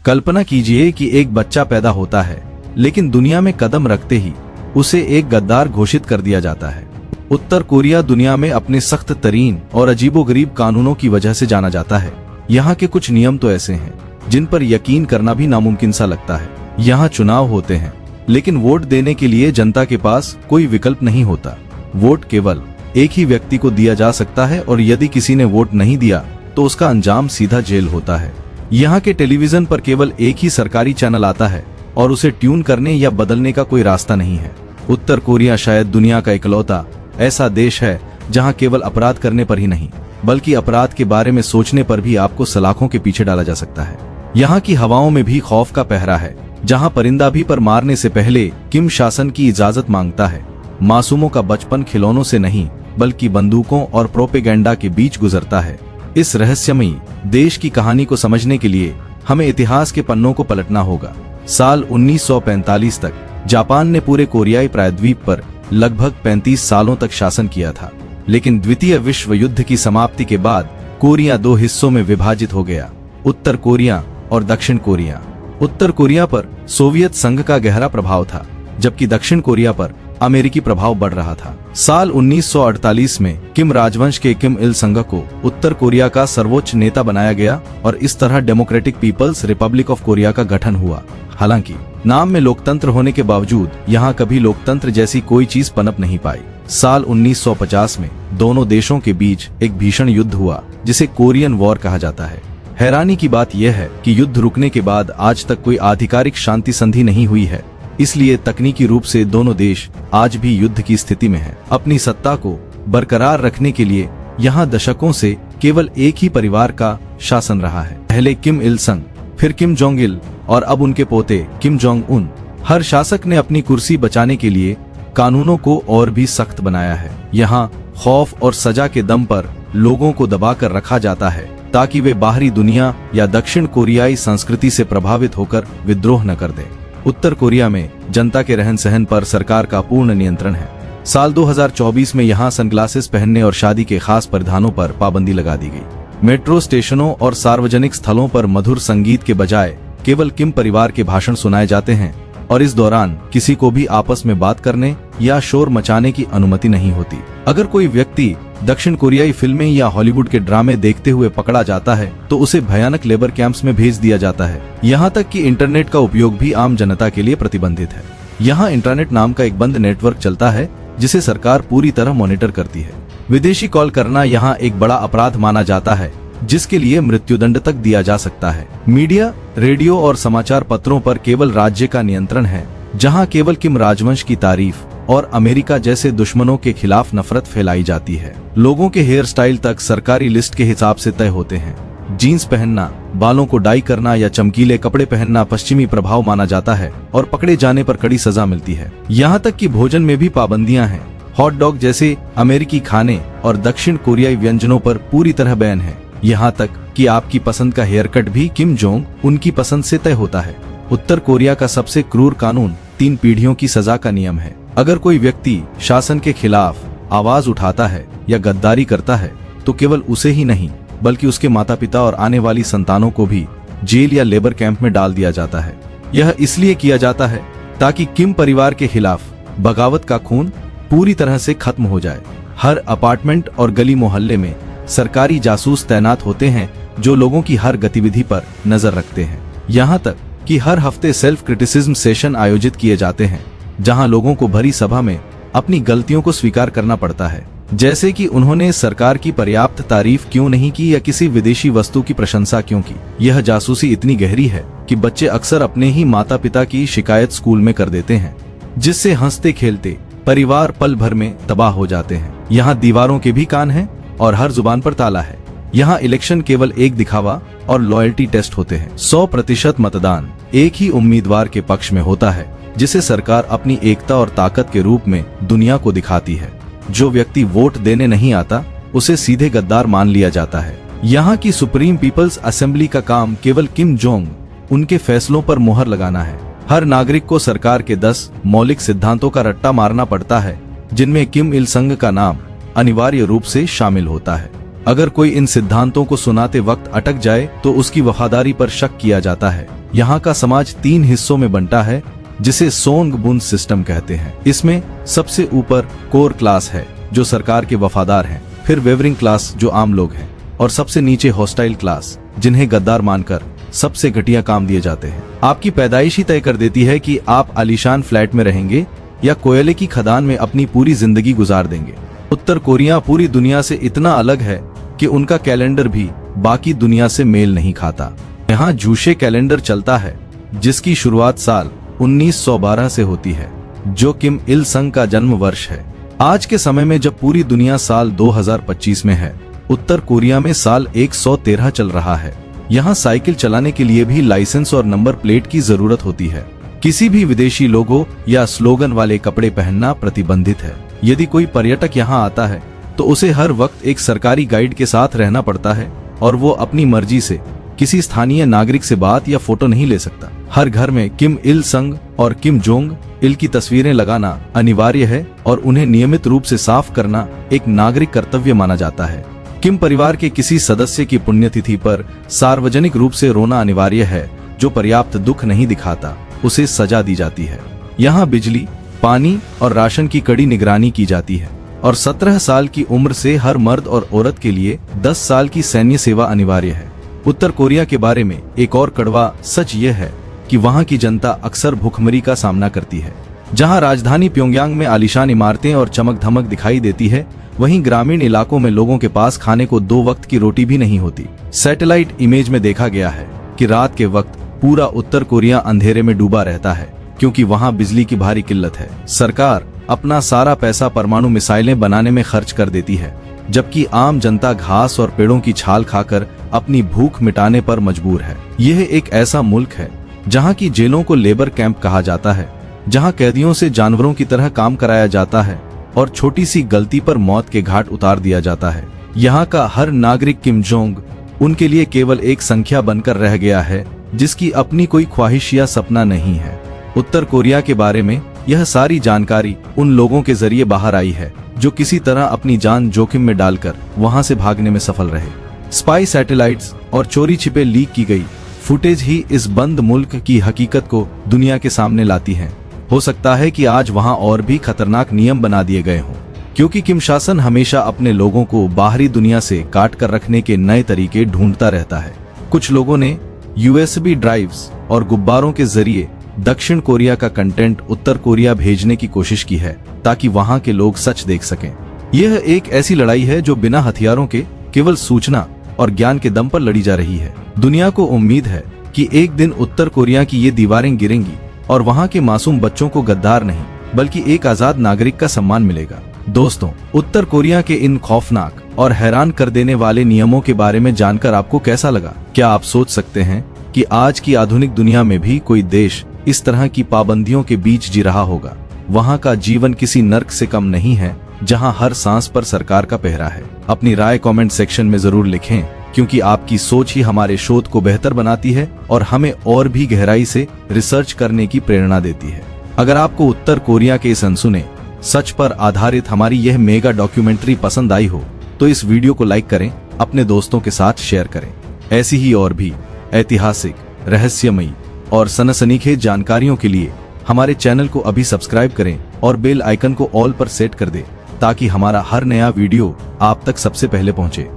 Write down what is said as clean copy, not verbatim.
कल्पना कीजिए कि एक बच्चा पैदा होता है, लेकिन दुनिया में कदम रखते ही उसे एक गद्दार घोषित कर दिया जाता है। उत्तर कोरिया दुनिया में अपने सख्त तरीन और अजीबोगरीब कानूनों की वजह से जाना जाता है। यहाँ के कुछ नियम तो ऐसे हैं जिन पर यकीन करना भी नामुमकिन सा लगता है। यहाँ चुनाव होते हैं, लेकिन वोट देने के लिए जनता के पास कोई विकल्प नहीं होता। वोट केवल एक ही व्यक्ति को दिया जा सकता है और यदि किसी ने वोट नहीं दिया तो उसका अंजाम सीधा जेल होता है। यहाँ के टेलीविजन पर केवल एक ही सरकारी चैनल आता है और उसे ट्यून करने या बदलने का कोई रास्ता नहीं है। उत्तर कोरिया शायद दुनिया का इकलौता ऐसा देश है जहाँ केवल अपराध करने पर ही नहीं, बल्कि अपराध के बारे में सोचने पर भी आपको सलाखों के पीछे डाला जा सकता है। यहाँ की हवाओं में भी खौफ का पहरा है, जहाँ परिंदा भी पर मारने से पहले किम शासन की इजाजत मांगता है। मासूमों का बचपन खिलौनों से नहीं बल्कि बंदूकों और प्रोपेगेंडा के बीच गुजरता है। इस रहस्यमयी देश की कहानी को समझने के लिए हमें इतिहास के पन्नों को पलटना होगा। साल 1945 तक जापान ने पूरे कोरियाई प्रायद्वीप पर लगभग 35 सालों तक शासन किया था, लेकिन द्वितीय विश्व युद्ध की समाप्ति के बाद कोरिया दो हिस्सों में विभाजित हो गया, उत्तर कोरिया और दक्षिण कोरिया। उत्तर कोरिया पर सोवियत संघ का गहरा प्रभाव था, जबकि दक्षिण कोरिया पर अमेरिकी प्रभाव बढ़ रहा था। साल 1948 में किम राजवंश के किम इल संग को उत्तर कोरिया का सर्वोच्च नेता बनाया गया और इस तरह Democratic People's Republic of Korea का गठन हुआ। हालांकि नाम में लोकतंत्र होने के बावजूद यहाँ कभी लोकतंत्र जैसी कोई चीज पनप नहीं पाई। साल 1950 में दोनों देशों के बीच एक भीषण युद्ध हुआ, जिसे कोरियन वॉर कहा जाता है। हैरानी की बात यह है कि युद्ध रुकने के बाद आज तक कोई आधिकारिक शांति संधि नहीं हुई है, इसलिए तकनीकी रूप से दोनों देश आज भी युद्ध की स्थिति में हैं। अपनी सत्ता को बरकरार रखने के लिए यहाँ दशकों से केवल एक ही परिवार का शासन रहा है। पहले किम इल संग, फिर किम जोंग इल और अब उनके पोते किम जोंग उन। हर शासक ने अपनी कुर्सी बचाने के लिए कानूनों को और भी सख्त बनाया है। यहाँ खौफ और सजा के दम पर लोगों को दबाकर रखा जाता है ताकि वे बाहरी दुनिया या दक्षिण कोरियाई संस्कृति से प्रभावित होकर विद्रोह न कर दें। उत्तर कोरिया में जनता के रहन सहन पर सरकार का पूर्ण नियंत्रण है। साल 2024 में यहाँ सनग्लासेस पहनने और शादी के खास परिधानों पर पाबंदी लगा दी गई। मेट्रो स्टेशनों और सार्वजनिक स्थलों पर मधुर संगीत के बजाय केवल किम परिवार के भाषण सुनाए जाते हैं और इस दौरान किसी को भी आपस में बात करने या शोर मचाने की अनुमति नहीं होती। अगर कोई व्यक्ति दक्षिण कोरियाई फिल्में या हॉलीवुड के ड्रामे देखते हुए पकड़ा जाता है तो उसे भयानक लेबर कैंप्स में भेज दिया जाता है। यहाँ तक कि इंटरनेट का उपयोग भी आम जनता के लिए प्रतिबंधित है। यहाँ इंटरनेट नाम का एक बंद नेटवर्क चलता है जिसे सरकार पूरी तरह मॉनिटर करती है। विदेशी कॉल करना यहाँ एक बड़ा अपराध माना जाता है, जिसके लिए मृत्युदंड तक दिया जा सकता है। मीडिया, रेडियो और समाचार पत्रों पर केवल राज्य का नियंत्रण है, जहाँ केवल किम राजवंश की तारीफ और अमेरिका जैसे दुश्मनों के खिलाफ नफरत फैलाई जाती है। लोगों के हेयर स्टाइल तक सरकारी लिस्ट के हिसाब से तय होते हैं। जीन्स पहनना, बालों को डाई करना या चमकीले कपड़े पहनना पश्चिमी प्रभाव माना जाता है और पकड़े जाने पर कड़ी सजा मिलती है। यहाँ तक कि भोजन में भी पाबंदियां हैं। हॉट डॉग जैसे अमेरिकी खाने और दक्षिण कोरियाई व्यंजनों पर पूरी तरह बैन है। यहाँ तक कि आपकी पसंद का हेयर कट भी किम जोंग उनकी पसंद से तय होता है। उत्तर कोरिया का सबसे क्रूर कानून 3 पीढ़ियों की सजा का नियम है। अगर कोई व्यक्ति शासन के खिलाफ आवाज उठाता है या गद्दारी करता है तो केवल उसे ही नहीं बल्कि उसके माता पिता और आने वाली संतानों को भी जेल या लेबर कैंप में डाल दिया जाता है। यह इसलिए किया जाता है ताकि किम परिवार के खिलाफ बगावत का खून पूरी तरह से खत्म हो जाए। हर अपार्टमेंट और गली मोहल्ले में सरकारी जासूस तैनात होते हैं जो लोगों की हर गतिविधि पर नजर रखते हैं। यहाँ तक कि हर हफ्ते सेल्फ क्रिटिसिज्म सेशन आयोजित किए जाते हैं, जहां लोगों को भरी सभा में अपनी गलतियों को स्वीकार करना पड़ता है, जैसे कि उन्होंने सरकार की पर्याप्त तारीफ क्यों नहीं की या किसी विदेशी वस्तु की प्रशंसा क्यों की। यह जासूसी इतनी गहरी है कि बच्चे अक्सर अपने ही माता पिता की शिकायत स्कूल में कर देते हैं, जिससे हंसते खेलते परिवार पल भर में तबाह हो जाते हैं। यहाँ दीवारों के भी कान हैं और हर जुबान पर ताला है। यहाँ इलेक्शन केवल एक दिखावा और लॉयल्टी टेस्ट होते हैं। 100% मतदान एक ही उम्मीदवार के पक्ष में होता है, जिसे सरकार अपनी एकता और ताकत के रूप में दुनिया को दिखाती है। जो व्यक्ति वोट देने नहीं आता उसे सीधे गद्दार मान लिया जाता है। यहाँ की सुप्रीम पीपल्स असेंबली का काम केवल किम जोंग उनके फैसलों पर मुहर लगाना है। हर नागरिक को सरकार के 10 मौलिक सिद्धांतों का रट्टा मारना पड़ता है, जिनमें किम इल संग का नाम अनिवार्य रूप से शामिल होता है। अगर कोई इन सिद्धांतों को सुनाते वक्त अटक जाए तो उसकी वफादारी पर शक किया जाता है यहाँ का समाज 3 हिस्सों में बंटा है, जिसे सोंगबुन सिस्टम कहते हैं। इसमें सबसे ऊपर कोर क्लास है जो सरकार के वफादार हैं, फिर वेवरिंग क्लास जो आम लोग हैं, और सबसे नीचे हॉस्टाइल क्लास जिन्हें गद्दार मानकर सबसे घटिया काम दिए जाते हैं। आपकी पैदाइश ही तय कर देती है कि आप आलीशान फ्लैट में रहेंगे या कोयले की खदान में अपनी पूरी जिंदगी गुजार देंगे। उत्तर कोरिया पूरी दुनिया से इतना अलग है कि उनका कैलेंडर भी बाकी दुनिया से मेल नहीं खाता। यहाँ जूशे कैलेंडर चलता है जिसकी शुरुआत साल 1912 से होती है, जो किम इल संग का जन्म वर्ष है। आज के समय में जब पूरी दुनिया साल 2025 में है, उत्तर कोरिया में साल 113 चल रहा है। यहाँ साइकिल चलाने के लिए भी लाइसेंस और नंबर प्लेट की जरूरत होती है। किसी भी विदेशी लोगो या स्लोगन वाले कपड़े पहनना प्रतिबंधित है। यदि कोई पर्यटक यहाँ आता है तो उसे हर वक्त एक सरकारी गाइड के साथ रहना पड़ता है और वो अपनी मर्जी से किसी स्थानीय नागरिक से बात या फोटो नहीं ले सकता। हर घर में किम इल संग और किम जोंग इल की तस्वीरें लगाना अनिवार्य है और उन्हें नियमित रूप से साफ करना एक नागरिक कर्तव्य माना जाता है। किम परिवार के किसी सदस्य की पुण्यतिथि पर सार्वजनिक रूप से रोना अनिवार्य है। जो पर्याप्त दुख नहीं दिखाता उसे सजा दी जाती है। यहाँ बिजली, पानी और राशन की कड़ी निगरानी की जाती है और 17 साल की उम्र से हर मर्द और औरत के लिए 10 साल की सैन्य सेवा अनिवार्य है। उत्तर कोरिया के बारे में एक और कड़वा सच ये है कि वहाँ की जनता अक्सर भूखमरी का सामना करती है। जहाँ राजधानी प्योंगयांग में आलीशान इमारतें और चमक धमक दिखाई देती है, वहीं ग्रामीण इलाकों में लोगों के पास खाने को 2 वक्त की रोटी भी नहीं होती। सैटेलाइट इमेज में देखा गया है कि रात के वक्त पूरा उत्तर कोरिया अंधेरे में डूबा रहता है क्योंकि वहाँ बिजली की भारी किल्लत है। सरकार अपना सारा पैसा परमाणु मिसाइलें बनाने में खर्च कर देती है, जबकि आम जनता घास और पेड़ों की छाल खाकर अपनी भूख मिटाने पर मजबूर है। यह एक ऐसा मुल्क है जहाँ की जेलों को लेबर कैंप कहा जाता है, जहाँ कैदियों से जानवरों की तरह काम कराया जाता है और छोटी सी गलती पर मौत के घाट उतार दिया जाता है। यहाँ का हर नागरिक किम जोंग उनके लिए केवल एक संख्या बनकर रह गया है, जिसकी अपनी कोई ख्वाहिश या सपना नहीं है। उत्तर कोरिया के बारे में यह सारी जानकारी उन लोगों के जरिए बाहर आई है जो किसी तरह अपनी जान जोखिम में डालकर वहां से भागने में सफल रहे। स्पाई सैटेलाइट्स और चोरी छिपे लीक की गई फुटेज ही इस बंद मुल्क की हकीकत को दुनिया के सामने लाती हैं। हो सकता है कि आज वहां और भी खतरनाक नियम बना दिए गए हों, क्योंकि किम शासन हमेशा अपने लोगों को बाहरी दुनिया से काट कर रखने के नए तरीके ढूंढता रहता है। कुछ लोगों ने USB ड्राइव्स और गुब्बारों के जरिए दक्षिण कोरिया का कंटेंट उत्तर कोरिया भेजने की कोशिश की है ताकि वहां के लोग सच देख सकें। यह एक ऐसी लड़ाई है जो बिना हथियारों के केवल सूचना और ज्ञान के दम पर लड़ी जा रही है। दुनिया को उम्मीद है कि एक दिन उत्तर कोरिया की ये दीवारें गिरेंगी और वहां के मासूम बच्चों को गद्दार नहीं बल्कि एक आजाद नागरिक का सम्मान मिलेगा। दोस्तों, उत्तर कोरिया के इन खौफनाक और हैरान कर देने वाले नियमों के बारे में जानकर आपको कैसा लगा? क्या आप सोच सकते हैं कि आज की आधुनिक दुनिया में भी कोई देश इस तरह की पाबंदियों के बीच जी रहा होगा? वहाँ का जीवन किसी नर्क से कम नहीं है, जहाँ हर सांस पर सरकार का पहरा है। अपनी राय कमेंट सेक्शन में जरूर लिखें, क्योंकि आपकी सोच ही हमारे शोध को बेहतर बनाती है और हमें और भी गहराई से रिसर्च करने की प्रेरणा देती है। अगर आपको उत्तर कोरिया के इस अनसुने सच पर आधारित हमारी यह मेगा डॉक्यूमेंट्री पसंद आई हो तो इस वीडियो को लाइक करें, अपने दोस्तों के साथ शेयर करें। ऐसी ही और भी ऐतिहासिक, रहस्यमयी और सनसनीखेज जानकारियों के लिए हमारे चैनल को अभी सब्सक्राइब करें और बेल आइकन को ऑल पर सेट कर दें ताकि हमारा हर नया वीडियो आप तक सबसे पहले पहुंचे।